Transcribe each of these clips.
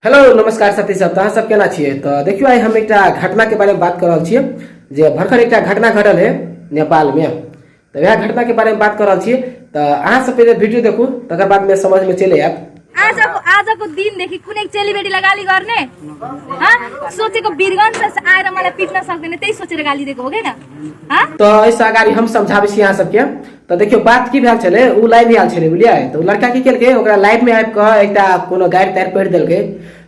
Hello नमस्कार साथी सब, तो सब केना छिए। तो देखियो आई हम एक घटना के बारे में बात कर रहा छिए जे भरखर एक घटना घटल है नेपाल में। तो वह घटना के बारे में बात कर रहा छिए। तो अहाँ सब पहले वीडियो देखू तकर बाद में समझ में चले आत। आजको दिन देखि कुनै चेलीबेटीलाई गाली गर्ने सोचेको वीरगंज से आएर मलाई पिट्न सक्दैन त्यही सोचेर गाली दिएको हो के न। तो ऐसा अगाडि हम समझाबै छी यहाँ सबके। तो देखियो बात की भेल छले, उ लाइव भेल छले बुझलियै। तो लड़का की केलकै, ओकरा लाइव में आबि क एकटा कोनो गाइड ताइर पढ़ि देलकै।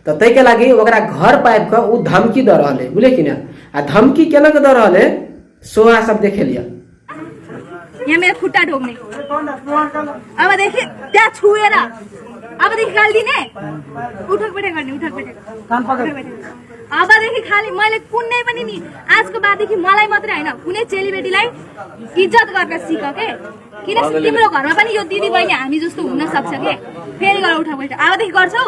तो तै के लागि ओकरा घर पर आबि क उ धमकी द रहल है बुझलियै कि न। आ धमकी केना के द रहल है सो अहाँ सब देखे लिया। यहाँ मेरो खुट्टा ढोक्ने अब देखि त्यहाँ छुएर अब देखि गाली दिने उठक बैठक गर्ने अब देखि खाली मैले कुनै पनि नि आजको बाददेखि मलाई मात्रै हैन कुनै चेलीबेटीलाई इज्जत गर्न सिक के। किन तिम्रो घरमा पनि यो दिदी बहिनी हामी जस्तो हुन सक्छ के। फेरि गएर उठक बैठक अब देखि गर्छौ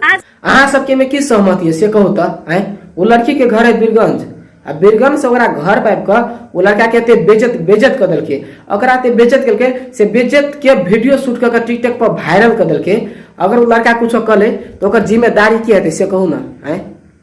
आज अहाँ सबके में की सहमति है से कहू त है। वो लड़की के घर है वीरगंज, आ वीरगंज से ओकरा घर पाइब क वो लड़का के एते बेइज्जत कर देलके। ओकरा एते बेइज्जत केलके से बेइज्जत के वीडियो शूट क टिकटॉक पर वायरल कर देलके। अगर वो लड़का कुछो कले तो ओकर जिम्मेदारी की हेतै से कहू ना है।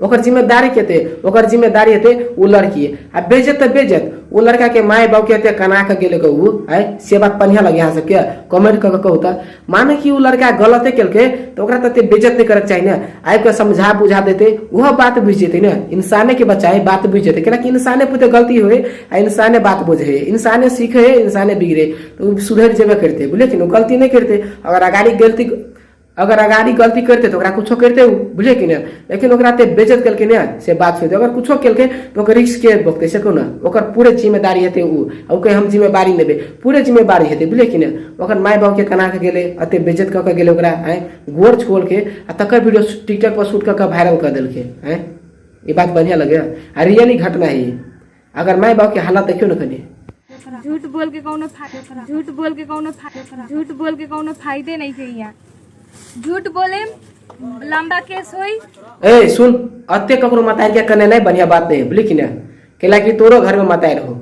ओकर जिम्मेदारी के हेतै, ओकर जिम्मेदारी हेतै वो लड़की। आ बेइज्जत त बेइज्जत वो लड़का के माय बाप के एते कना के गेले कहू है। से बात पनिया लगे यहाँ सब के कमेंट क कहू त माने कि वो लड़का गलते केलके तो ओकरा त बेइज्जत नहीं करे चाहिए ना। आइ के समझा बुझा देते वह बात बुझ जेते ना। इंसाने के बचाए बात बुझ जेते कि इंसाने पुते गलती होए आ इंसाने बात बुझे, इंसाने सीखे, इंसाने बिगड़े तो सुधर जेबे करते बुझले कि गलती नहीं करते। अगर अगाड़ी गलती करते तो कुछो करते बुझे कि ना। लेकिन ओकरा ते बेइज्जत करके ना से बात सोचते। अगर कुछो केलके तो ओकर रिस्क के भोगते से ना। ओकर पूरे जिम्मेदारी हेते उ के हम जिम्मेदारी लेबे, पूरे जिम्मेदारी हेते बुझले कि ना। ओकर माय बाप के कना के गेले अते बेइज्जत क के गेले ओकरा है गोर छोड़ के आ तकर वीडियो टिकटॉक पर शूट क के वायरल कर देलके है। ये बात बढ़िया लगे आ रियली घटना है। अगर माय बाप के हालत देखियो ना कनी झूठ बोल के कौनो फायदे नहीं है। यहाँ झूठ बोले लंबा केस होई। ए सुन, अत्ते ककरो मतार के कने नहीं बढ़िया बात नहीं बुझली कि ना। केला कि तोरो घर में मतार हो,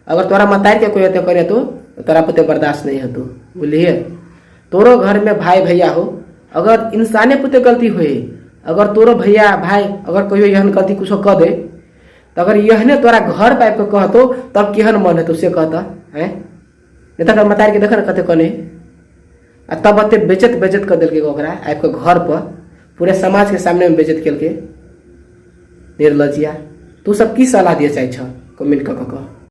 अगर तोरा मतार के कोई अते करे तो तोरा पते बर्दाश्त नहीं होतो बुझलिए। तोरो घर में भाई भैया हो, अगर इंसाने पुते गलती होए, अगर तोरो भैया भाई अगर कोई यहन गलती कुछ कर दे तो अगर यहने तोरा घर पाइप के कहतो तब केहन मन है तुझसे कहता है। नहीं तो मतार के देख कते कने तब अते बेइज्जत कर दिलके ओकरा आपके घर पर पूरे समाज के सामने में बेइज्जत केलके। निर्लजिया तू सब की सलाह दिए चाहे छ कमेंट क